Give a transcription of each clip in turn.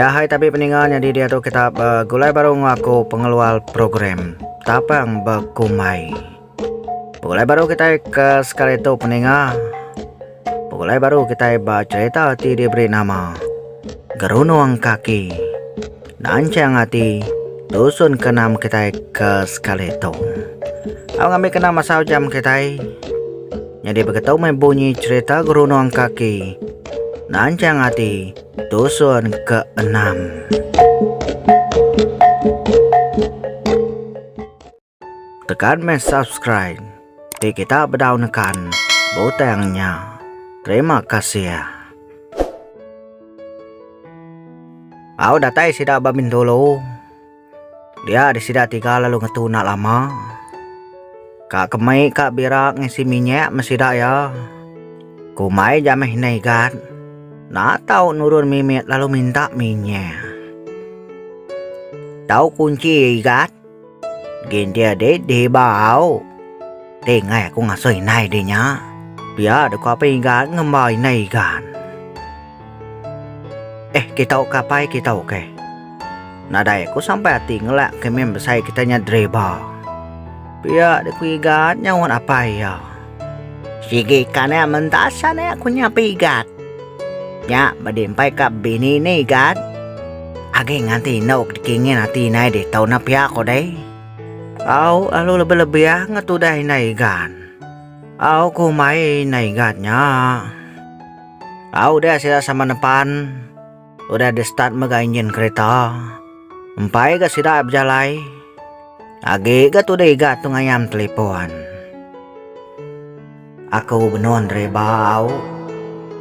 Ya hai tapi peninggalnya di dia tuh kita gulai baru ngaku pengeluar program tapang bagumai. Gulai baru kita ke sekali itu peninggal. Gulai baru kita baca cerita ti diberi nama Gerunuang Kaki. Nancang hati dusun kenam kita ke sekali itu. Aku ngambil kenam masa jam kita. Jadi begitu main bunyi cerita Gerunuang Kaki. Nancang hati dusun ke-6. Tekan subscribe. Di kita berdaunkan butangnya. Terima kasih ya. Aku datai sida babin dulu. Dia di sida tiga lalu ngetuna lama. Kak kemai kak birak ngisi minyak mesida ya. Kumai jameh naigat. Nak tahu nurun mimit lalu minta minyak. Tahu kunci igat. Gin dia de bau. De ngai aku ngasoi nai de nya. Biar ada apa igat ngembai nai igat. Kita kapai kita oke. Nadai aku sampai hati ngelak ke membesai kitanya dreba. Biar ada ku igat nyawan apa ya. Sige kannya mentasan ya aku nyapi igat. Nya badimpai ka bini ni igat. Age nganti nok dikingin hati nai de tau na pia ko deh. Au alu lebih-lebih ya ngetudai nai igat. Au ku mai nai igatnya. Au udah sila sama depan. Udah di start megainjin kereta. Empai ga sida berjalai. Age ga tu deh igat tu ngayam telepon. Aku benon rebau.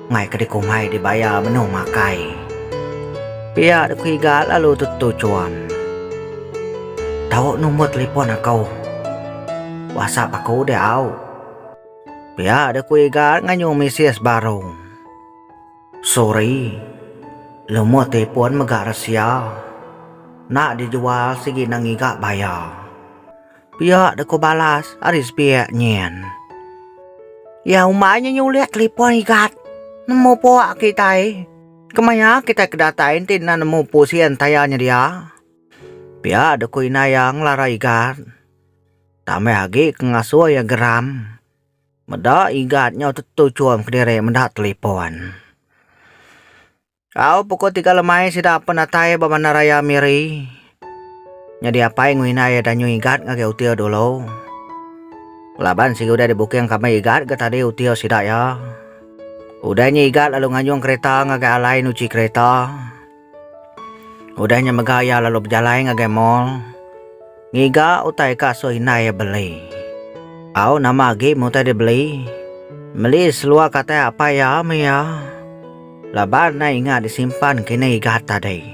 Ngai ke dikumai dibayar menu makai. Pihak aku igat lalu tujuan. Tahu nomor telepon aku. WhatsApp aku udah au. Pihak aku igat nganyu mesias baru. Sorry. Nomor telepon megak rahasia. Nak dijual segi nang igat bayar. Pihak aku balas aris pihak nyen. Ya umanya nyuliat telepon igat. Nemu poak kita Kemana kita kedatain tina nemu pusian tayanya dia. Biar ada kuina yang lara igat. Tame lagi kengasuh ya geram. Meda igatnya tujuan kediri meda telepon. Kau pukul 3 lemai sida penatai babana raya miri. Nyadi apa yang wina ya danyu igat ngage utio dulu. Laban sih udah dibuking kami igat ke tadi utio sida ya. Udahnya igat lalu nganyong kereta ngagay alay nuci kereta. Udahnya megaya lalu berjalay ngagay mall. Ngiga utay kaso hinay beli. Au nama agi muta dibeli. Meli selua kata apa ya mia. Laban na ingat disimpan kini igat tadi.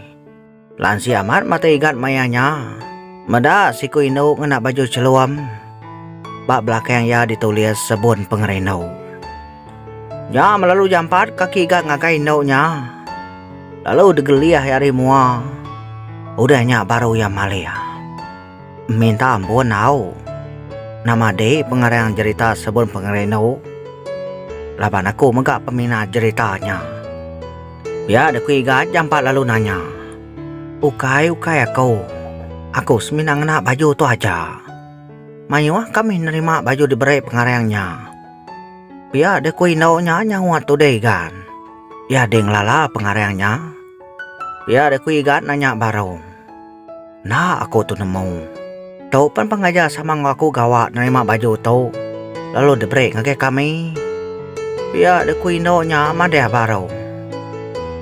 Lansi amat mata igat mayanya. Meda siku ino ngena baju celuam. Bak belakang ya ditulis sebun pengerenau. Ya melalui jam 4 kaki igat ngakai naunya. Lalu degeliah hari mua. Udahnya baru ya malia. Minta ampun nau. Nama de pengarang cerita sebelum pengerenau. Laban aku megak peminat ceritanya. Ya ada ku igat jam 4 lalu nanya. Ukai aku. Aku seminang nak baju tu aja. Mayuah kami nerima baju diberi pengarangnya. Pia ada kui naunya nyawat tu deh kan. Ya deng lala pengarangnya. Pia ada kui igat nanya baru. Nah aku tu nemu. Tau pan pengajar sama ngaku gawat nerima baju tu. Lalu diberi ngake kami. Pia ada kui naunya madeh baru.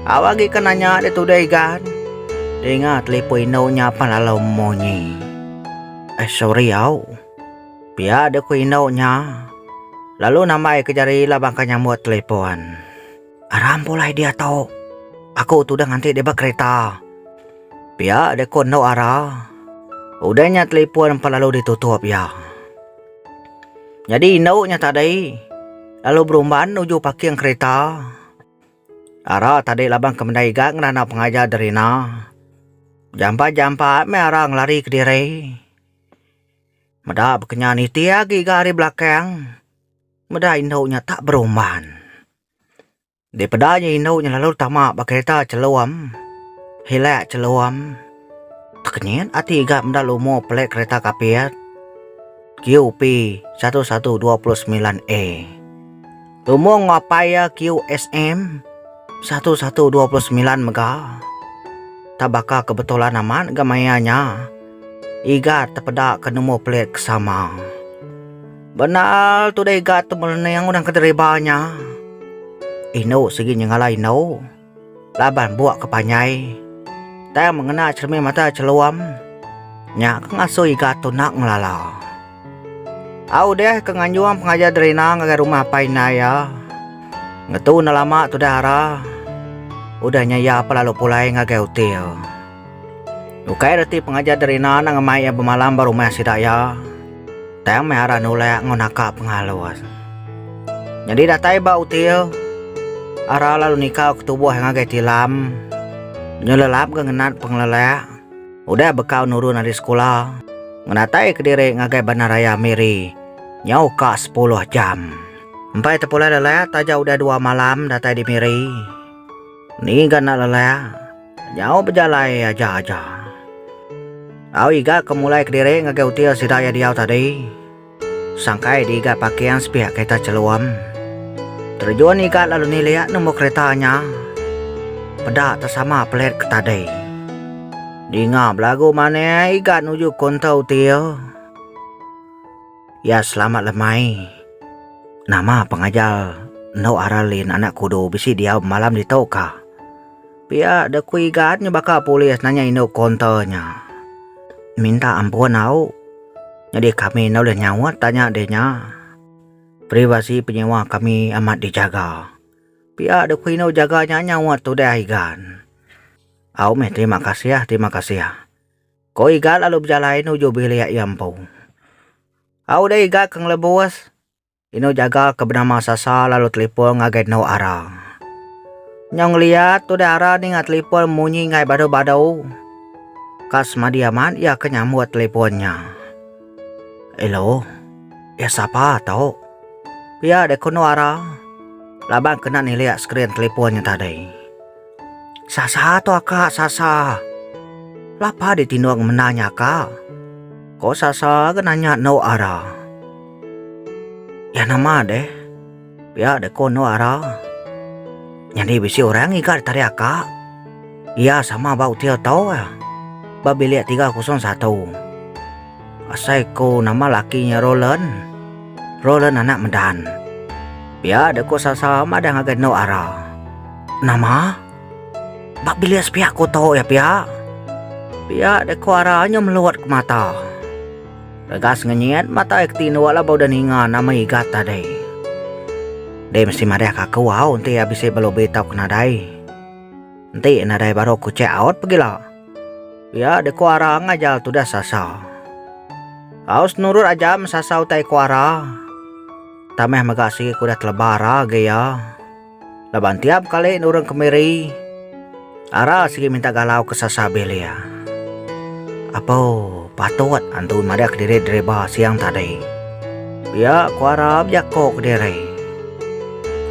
Awagi kan nanya de tu deh kan. Dengar telepon naunya pan lalu monyi. Sorry au. Pia ada kui naunya. Lalu namai kejari labang kanyamut telepon. Aram pulai dia tahu. Aku tu dah nganti dia kereta. Pia ada kono arah. Udahnya telepon lalu ditutup ya. Jadi naunya tadi. Lalu berumban uju parking kereta. Arah tadi labang kemendai gang nana pengajar dari na. Jampa merang lari ke diri. Meda berkenyan iti lagi gari belakang. Meda indaunya tak beruman. Di pedanya indaunya lalu tamak berkereta celuam. Hilak celuam. Terkenyat ati igak mendalumo pelet kereta kapiat. QP 1129E. Lumo ngapaya QSM 1129 mega. Tabaka kebetulan aman gamayanya. Iga terpedak ke nombor pelet kesama. Benar tu dah iga tu melenang udang kederibanya. Ino segi nyengala ino. Laban buat kepanyai. Tak mengena cermin mata celuam. Nyak ngasuh iga tu nak ngelala. Au deh kenganjuan pengajar derina ngagai rumah painaya. Ngetu na lama tu dah ara. Udah nyaya pelalu pulai ngagai util. Ukai reti pengajar derina nang ngamai ya bermalam baru rumah sidaya. Tayang mehara nulek ngonaka pengaluas. Jadi datai ba util. Ara lalu nikah ketubuh yang ngagai tilam. Nyelelap gengenat pengelelek. Udah bekau nurun dari sekolah. Ngenatai kediri ngagai banaraya miri. Nyau ka 10 jam. Empai tepulai lelek taja udah 2 malam datai di miri. Ni gana lelek. Nyau berjalai aja. Au iga kemulai kediri ngagai util sidaya diau tadi. Sangkai diiga pakaian sepihak kereta celuam. Terjun iga lalu nilihat nombor keretanya. Pedak tersama pelet ketadai. Dinga belagu mana iga nuju konta util. Ya selamat lemai. Nama pengajar no aralin anak kudu bisi dia malam di toka. Pia deku iga nyebaka polis nanya ino kontanya. Minta ampun au. Jadi kami nak boleh nyawat tanya adanya. Privasi penyewa kami amat dijaga. Pihak ada kuino jaganya nyawat tu dah igan. Au meh terima kasih ya. Ko igan lalu berjalan uju bilik yampu. Au dah igan keng lebos. Ino jaga ke bernama Sasa lalu telefon ngagai no arah. Nyong lihat tu dah arah ni ngat telefon munyi ngai badau-badau. Kas madiaman ia kenyambut teleponnya. Hello, ya siapa tahu? Ya ada kono arah. Labang kena nih lihat skrin teleponnya tadi. Sasa tu akak Sasa. Lapa ditinduang menanya kak? Kok Sasa kenanya no arah? Ya nama deh. Ya ada kono arah. Jadi bisi orang ikat tadi akak. Iya sama bau tiap tahu ya. Babi lihat 301. Asai ko nama lakinya Roland anak medan. Pia ada ko sasama dah ngagai no arah. Nama? Bak bilias pihak ko tahu ya pihak. Pia ada ko arahnya meluat ke mata. Regas ngenyet mata ektinu wala bau dan hinga nama igat tadi. Dia mesti madah kakak wow nanti habis belum betau kena dai. Nanti nadai baru ku check out pergilah. Pia ada ko arah ngajal tu dah sasa. Aus nurut aja mesasau tai kuara. Tameh magasi kuda telebara gaya. Laban tiap kali nurun kemiri. Ara sige minta galau ke Sasa belia. Apa patut antun madak diri dreba siang tadi. Ya kuara jako ke diri.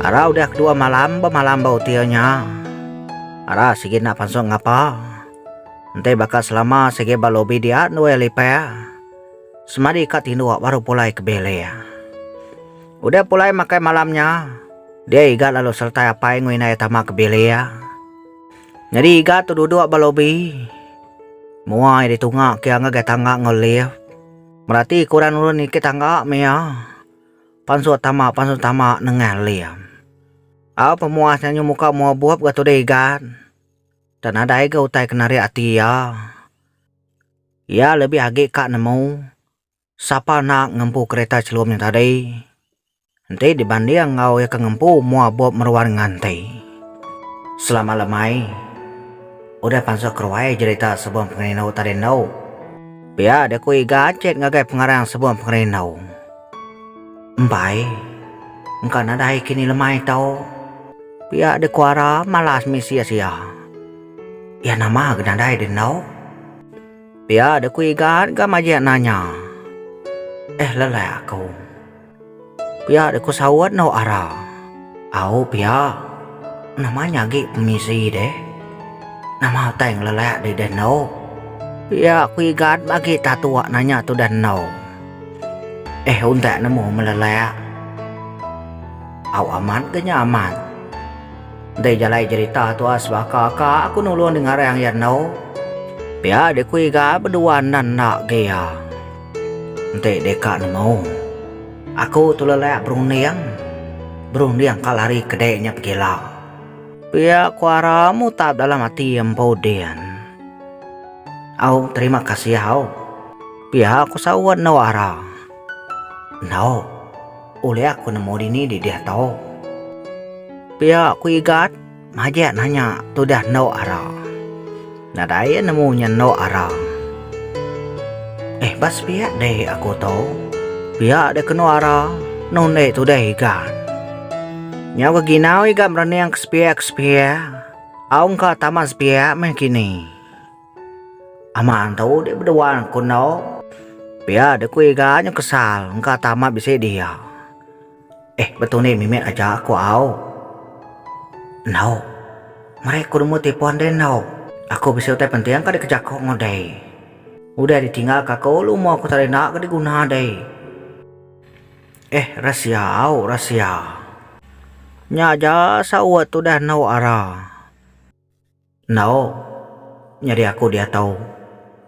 Ara udah kedua malam bau tianya. Ara sige nak pansong ngapa. Nanti bakal selama sige balobi dia nuwe lipaya. Semadi kat hindu baru pulai ke bele ya. Udah pulai makai malamnya. Dia iga lalu serta apa yang ngwina etama ke bele ya. Jadi iga tu duduk balobi. Muai di tunga kia ngagai tangga ngolif. Berarti kurang urun ikit tangga mea. Pansu tama nengah liam. Aw pemuasnya muka mua buap gatu deh iga. Dan ada iga utai kenari ati ya. Ya lebih agak kak nemu. Siapa nak ngempu kereta celumnya tadi? Nanti dibanding ngau ya ke ngempu mua bob meruan ngantai. Selama lemai. Udah pansok keruai cerita sebelum pengenau tadi nau. Biar ada kui gacet ngagai pengarang sebelum pengenau. Empai. Engkau nadai kini lemai tau. Biar ada kuara malas misi sia. Ya nama genadai di nau. Biar ada kui gak majak nanya. Lelai aku. Pia aku sawat no arah. Au pia. Namanya lagi pemisi deh. Nama teng lelak di danau. Ya kuigat bagi tatua nanya tu danau. Unta nemu melelak. Au aman kenya aman. Dai jalai cerita tu asbaka aku nulun dengar yang danau. Pia de kuigat berdua nan nak gaya. Ente deka nemu. Aku tu lelak berunding kalari kedainya pergilah. Pia kuara mutab dalam hati empodian. Au terima kasih au. Pia aku sawat nawara. No, oleh aku nemu di dia tahu. Pia aku igat majak nanya tu dah no ara. Nadai nemunya no ara. Bas pia deh aku tahu. Pia de keno ara. Nonde tu deh igat. Nyawa ginau igat merani yang kespia. Au ka taman spia mengkini. Aman tahu dia berdua kuno. Pia de ku iganya kesal. Engka tamat bisa dia. Betul nih mimet aja aku au. No. Mereka mau tipuan deh no. Aku bisa utai penting ka dikejak kok ngodai. Udah ditinggal kakak lu mau aku tarik nak ke diguna deh. Rahasia. Nyaja sawat tu dah no ara. No. Nyari aku dia tahu.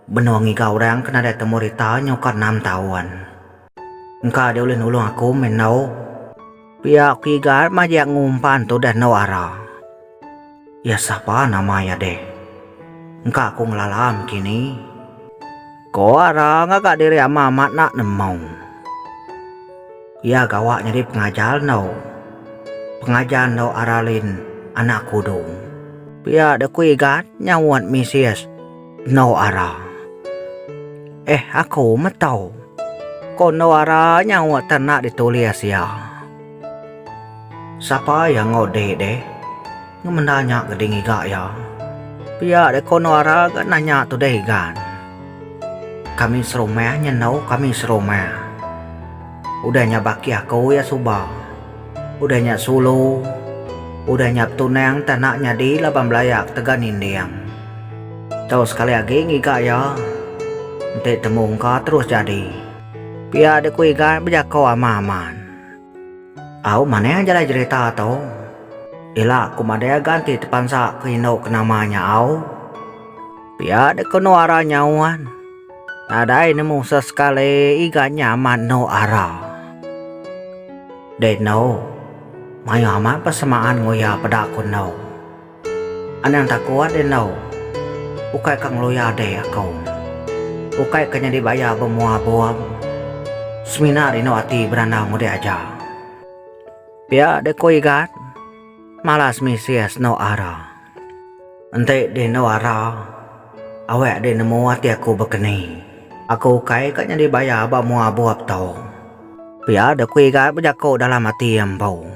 Benongi kau orang kena ada temurita nyokat 6 tahun. Engkau dia ulin ulung aku menau. Pihak kigar majak ngumpan tu dah no ara. Ya siapa namanya deh. Engkau aku ngelalam kini. Ko ara ngagak diri amat nak nemau. Ya gawak nyari pengajar no. Pengajar no aralin anak kudu. Pihak de kuigat nyawat misias no ara. Aku metau. Kono ara nyawa ternak ditulis ya. Siapa yang ngode deh? Ngemenanya gedingi gak ya? Pia de kono ara gak nanya tu deh gan. Kami serumah nyenau kami serumah. Udahnya baki aku ya subah. Udahnya sulu. Udahnya tunang tanaknya di labang belayak tegan indiang. Tahu sekali lagi ngigak ya. Nanti temu engkau terus jadi. Pia de kuigat berjakau aman. Au mana yang jalan cerita tau. Ila aku madaya ganti tepansa kino kenamanya au. Pia de keno ara nyawan. Nadai nemu sesekali iga nyaman no ara. De no. Mayo amat persamaan ngoya pada aku no. Anang tak kuat de no. Ukai kang loya de aku. Ukai kanya dibayar bemua buang. Seminar ino ati beranang ngode aja. Pia de koigat. Malas misias no ara. Ente de no ara. Awak de nemu ati aku bekeni. Aku ukai kanya dibayar bemua buap tau. Pia de koigat berjako dalam hati ambau.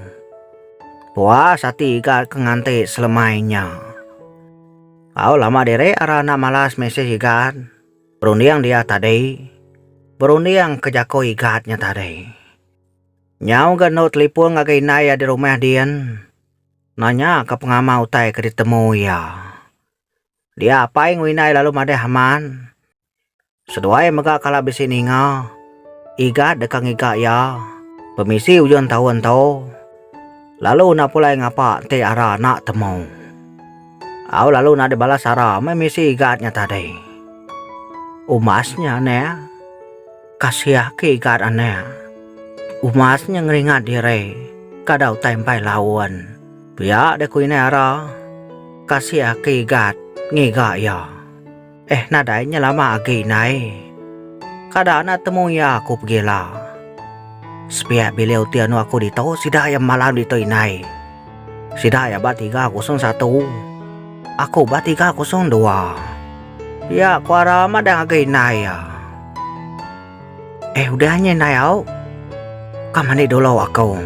Puas hati igat kengante selemainya. Au lama dere ara nak malas misias igat. Berunding dia tadi. Berunding kejako igatnya tadi. Nyau gano telepon ngagai naya di rumah dian. Nanya ke pengamau utai ke ditemu ya. Dia apa yang winai lalu made haman. Seduai mega kala bisi ninga. Igat dekang igat ya. Pemisi ujian tahun tau. Lalu nak pulai ngapa te ara nak temu. Au lalu nak dibalas ara memisi igatnya tadi. Umasnya ne kasih ke igat aneh. Umasnya ngeringat diri kadau tempai lawan. Pia de kuine ara kasih ke igat ngiga ya. Nadainya lama agi nai. Kada na temu ya aku pergilah. Sepia beliau tianu aku ditau sidaya malam dito inai. Sidaya bat 301. Aku bat 302. Ya kuara madang agay naya. Udahnya nayau. Kamani dulu aku.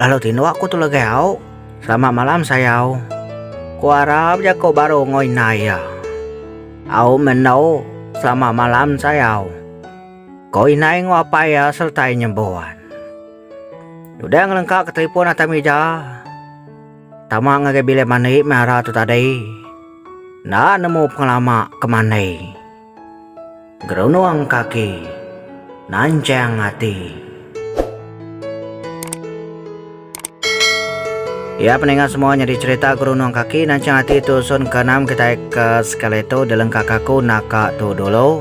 Lalu tino aku tulagay au. Selamat malam sayau. Kuara jako baru ngoy naya. Au menau. Selamat malam sayau. Ko inay ngwapaya sertai nyembuhan. Udah ngelengkak ke telepon atau meja. Tama ngagay bile mani merah tu tadi. Na nemu pengelama kemanai. Gerunuang kaki, nancang hati. Ya pendengar semua, jadi cerita Gerunuang kaki nancang hati itu sun ke-6 kita ke skeleto dalam kakakku naka tu dulu.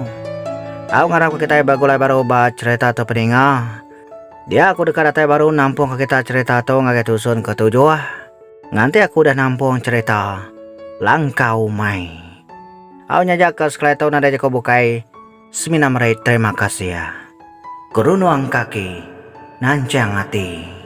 Aku ngarap kita bagulai baru cerita tu pendengar. Dia aku dekat data baru nampung ke kita cerita tu ngaget tusun ke-7. Nganti aku udah nampung cerita Langkau Mai. Aku nyajak ke skeleto nada jako bukai. Semina merai terima kasih ya. Gerunuang kaki, nancang hati.